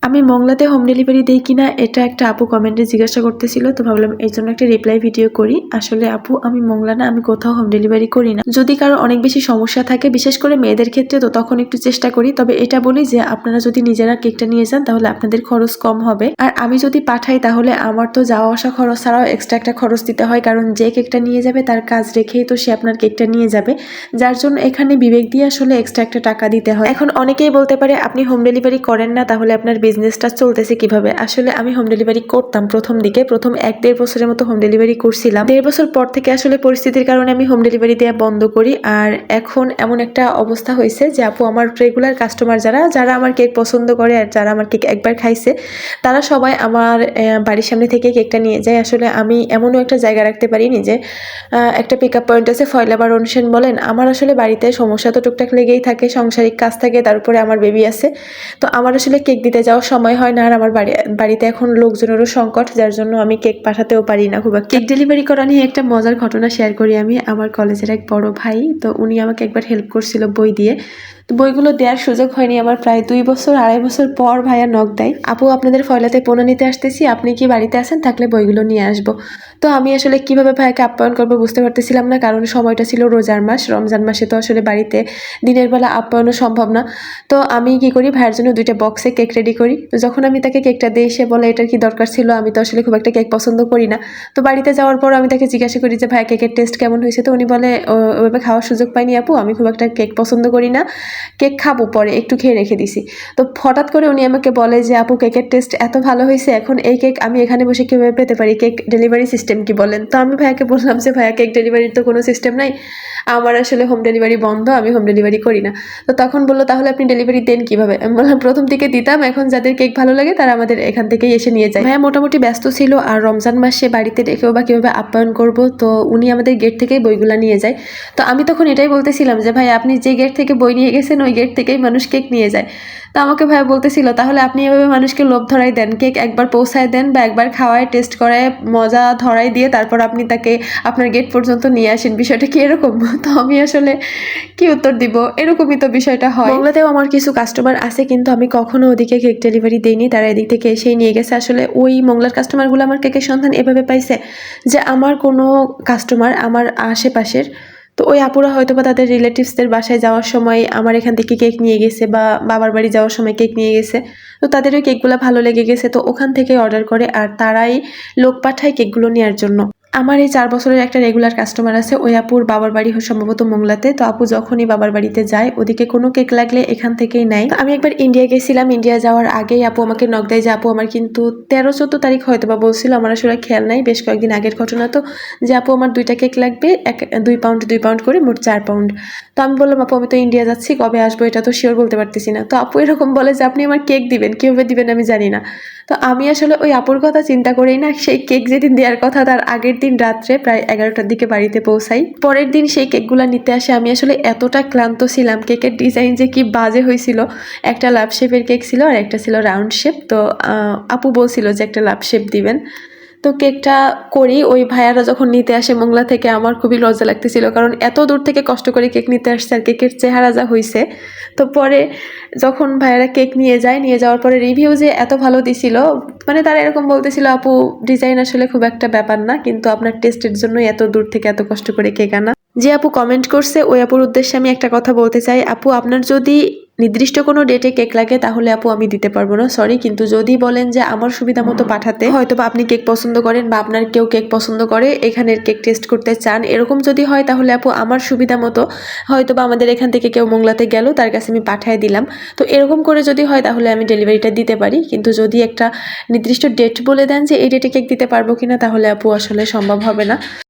আমি মংলাতে home delivery দেই কিনা এটা একটা আপু কমেন্টে জিজ্ঞাসা করতেছিল, তো ভাবলাম এর জন্য একটা রিপ্লাই ভিডিও করি। আসলে আপু আমি মংলা না, আমি কোথাও হোম ডেলিভারি করি না। যদি কারো অনেক বেশি সমস্যা থাকে, বিশেষ করে মেয়েদের ক্ষেত্রে, তো তখন একটু চেষ্টা করি। তবে এটা বলি যে আপনারা যদি নিজেরা কেকটা নিয়ে যান তাহলে আপনাদের খরচ কম হবে, আর আমি যদি পাঠাই তাহলে আমার তো যাওয়া আসা খরচ ছাড়াও এক্সট্রা একটা খরচ দিতে হয়, কারণ যে কেকটা নিয়ে যাবে তার কাজ রেখেই তো সে আপনার কেকটা নিয়ে যাবে, যার জন্য এখানে বিবেক দিয়ে আসলে এক্সট্রা একটা টাকা দিতে হয়। এখন অনেকেই বলতে পারে আপনি হোম ডেলিভারি করেন না, তাহলে আপনার বিজনেসটা চলতেছে কিভাবে? আসলে আমি হোম ডেলিভারি করতাম প্রথম দিকে, প্রথম 1-1.5 বছরের মতো হোম ডেলিভারি করছিলাম। 1.5 বছর পর থেকে আসলে পরিস্থিতির কারণে আমি হোম ডেলিভারি দেওয়া বন্ধ করি। আর এখন এমন একটা অবস্থা হয়েছে যে আপু আমার রেগুলার কাস্টমার যারা আমার কেক পছন্দ করে আর যারা আমার কেক একবার খাইছে, তারা সবাই আমার বাড়ির সামনে থেকে কেকটা নিয়ে যায়। আসলে আমি এমনও একটা জায়গা রাখতে পারিনি যে একটা পিক আপ পয়েন্ট আছে, ফয়লাবার অনুষ্ঠান বলেন, আমার আসলে বাড়িতে সমস্যা তো টুকটাক লেগেই থাকে, সাংসারিক কাজ থাকে, তারপরে আমার বেবি আছে, তো আমার আসলে কেক দিতে যাওয়ার সময় হয় না। আর আমার বাড়িতে এখন লোকজনেরও সংকট, যার জন্য আমি কেক পাঠাতেও পারি না খুব একটা। কেক ডেলিভারি করা নিয়ে একটা মজার ঘটনা শেয়ার করি আমি। আমার কলেজের এক বড় ভাই, তো উনি আমাকে একবার হেল্প করছিল বই দিয়ে, তো বইগুলো দেওয়ার সুযোগ হয়নি আমার প্রায় 2-2.5 বছর পর ভাইয়া নক দেয়, আপু আপনাদের ফয়লাতে পণ্য নিতে আসতেছি, আপনি কি বাড়িতে আছেন? থাকলে বইগুলো নিয়ে আসবো। তো আমি আসলে কিভাবে ভাইয়াকে আপ্যায়ন করবো বুঝতে পারতেছিলাম না, কারণ সময়টা ছিল রোজার মাস, রমজান মাসে তো আসলে বাড়িতে দিনের বেলা আপ্যায়নও সম্ভব না। তো আমি কি করি, ভাইয়ের জন্য 2টা বক্সে কেক রেডি করি। তো যখন আমি তাকে কেকটা দিই, সে বলে এটার কি দরকার ছিল, আমি তো আসলে খুব একটা কেক পছন্দ করি না। তো বাড়িতে যাওয়ার পর আমি তাকে জিজ্ঞাসা করি যে ভাই কেকের টেস্ট কেমন হয়েছে, তো উনি বলে ওইভাবে খাওয়ার সুযোগ পাইনি আপু, আমি খুব একটা কেক পছন্দ করি না, কেক খাবো পরে, একটু খেয়ে রেখে দিছি। তো হঠাৎ করে উনি আমাকে বলে যে আপু কেকের টেস্ট এত ভালো হয়েছে, এখন এই কেক আমি এখানে বসে কিভাবে পেতে পারি, কেক ডেলিভারি সিস্টেম কি বলেন? তো আমি ভাইয়াকে বললাম যে ভাইয়া কেক ডেলিভারির তো কোনো সিস্টেম নাই, আমার আসলে হোম ডেলিভারি বন্ধ, আমি হোম ডেলিভারি করি না। তো তখন বললো তাহলে আপনি ডেলিভারি দেন কিভাবে? আমি বললাম প্রথম দিকে দিতাম, এখন যাদের কেক ভালো লাগে তারা আমাদের এখান থেকেই এসে নিয়ে যায়। ভাইয়া মোটামুটি ব্যস্ত ছিল, আর রমজান মাসে বাড়িতে রেখেও বা কিভাবে আপ্যায়ন করব, তো উনি আমাদের গেট থেকেই বইগুলা নিয়ে যায়। তো আমি তখন এটাই বলতেছিলাম যে ভাই আপনি যে গেট থেকে বই নিয়ে গেছেন ওই গেট থেকেই মানুষ কেক নিয়ে যায়। তো আমাকে ভাইয়া বলতেছিল তাহলে আপনি এভাবে মানুষকে লোভ ধরাই দেন, কেক একবার পৌঁছায় দেন বা একবার খাওয়ায়, টেস্ট করায়, মজা ধরাই দিয়ে তারপর আপনি তাকে আপনার গেট পর্যন্ত নিয়ে আসেন, বিষয়টা কি এরকম? তো আমি আসলে কি উত্তর দিব, এরকমই তো বিষয়টা হয়। বাংলাতেও আমার কিছু কাস্টমার আছে, কিন্তু আমি কখনো ওদিকে কেক ডেলিভারি দেইনি, তারা এদিক থেকে এসেই নিয়ে গেছে। আসলে ওই মংলার কাস্টমারগুলো আমার কেকের সন্ধান এভাবে পাইছে যে আমার কোনো কাস্টমার আমার আশেপাশের, তো ওই আপুরা হয়তো বা তাদের রিলেটিভসদের বাসায় যাওয়ার সময় আমার এখান থেকে কেক নিয়ে গেছে, বা বাবার বাড়ি যাওয়ার সময় কেক নিয়ে গেছে, তো তাদের ওই কেকগুলো ভালো লেগে গেছে, তো ওখান থেকে অর্ডার করে আর তারাই লোক পাঠায় কেকগুলো নেওয়ার জন্য। আমার এই 4 বছরের একটা রেগুলার কাস্টমার আছে, ওই আপুর বাবার বাড়ি সম্ভবত মোংলাতে, তো আপু যখনই বাবার বাড়িতে যায় ওদিকে কোনো কেক লাগলে এখান থেকেই নেয়। আমি একবার ইন্ডিয়া গেছিলাম, ইন্ডিয়া যাওয়ার আগেই আপু আমাকে নক দেয় যে আপু আমার কিন্তু 13-14 তারিখ হয়তো বা বলছিল, আমার আসলে খেয়াল নাই, বেশ কয়েকদিন আগের ঘটনা, তো যে আপু আমার 2টা কেক লাগবে, 2 পাউন্ড 2 পাউন্ড করে, মোট 4 পাউন্ড। তো আমি বললাম আপু আমি তো ইন্ডিয়া যাচ্ছি, কবে আসবো এটা তো শিওর বলতে পারতেছি না। তো আপু এরকম বলে যে আপনি আমার কেক দিবেন, কিভাবে দিবেন আমি জানি না। তো আমি আসলে ওই আপুর কথা চিন্তা করেই না, সেই কেক যেদিন দেওয়ার কথা তার আগের দিন রাত্রে প্রায় 11টার দিকে বাড়িতে পৌঁছাই। পরের দিন সেই কেকগুলো নিতে আসে। আমি আসলে এতটা ক্লান্ত ছিলাম, কেকের ডিজাইন যে কি বাজে হয়েছিল, একটা লাভ শেপের কেক ছিল আর একটা ছিল রাউন্ড শেপ। তো আপু বলছিল যে একটা লাভ শেপ দিবেন। তো কেকটা করি, ওই ভাইয়ারা যখন নিতে আসে মোংলা থেকে, আমার খুবই লজ্জা লাগতেছিল, কারণ এত দূর থেকে কষ্ট করে কেক নিতে আসছে আর কেকের চেহারা যা হয়েছে। তো পরে যখন ভাইয়ারা কেক নিয়ে যায়, নিয়ে যাওয়ার পরে রিভিউ যে এত ভালো দিছিল, মানে তারা এরকম বলতেছিল আপু ডিজাইন আসলে খুব একটা ব্যাপার না, কিন্তু আপনার টেস্টের জন্য এত দূর থেকে এত কষ্ট করে কেক আনা। যে আপু কমেন্ট করছে ওই আপুর উদ্দেশ্যে আমি একটা কথা বলতে চাই, আপু আপনার যদি নির্দিষ্ট কোনো ডেটে কেক লাগে তাহলে আপু আমি দিতে পারবো না, সরি, কিন্তু যদি বলেন যে আমার সুবিধা মতো পাঠাতে, হয়তো বা আপনি কেক পছন্দ করেন বা আপনার কেউ কেক পছন্দ করে এখানের কেক টেস্ট করতে চান, এরকম যদি হয় তাহলে আপু আমার সুবিধা মতো, হয়তো বা আমাদের এখান থেকে কেউ মোংলাতে গেল, তার কাছে আমি পাঠিয়ে দিলাম, তো এরকম করে যদি হয় তাহলে আমি ডেলিভারিটা দিতে পারি। কিন্তু যদি একটা নির্দিষ্ট ডেট বলে দেন যে এই ডেটে কেক দিতে পারবো কিনা, তাহলে আপু আসলে সম্ভব হবে না।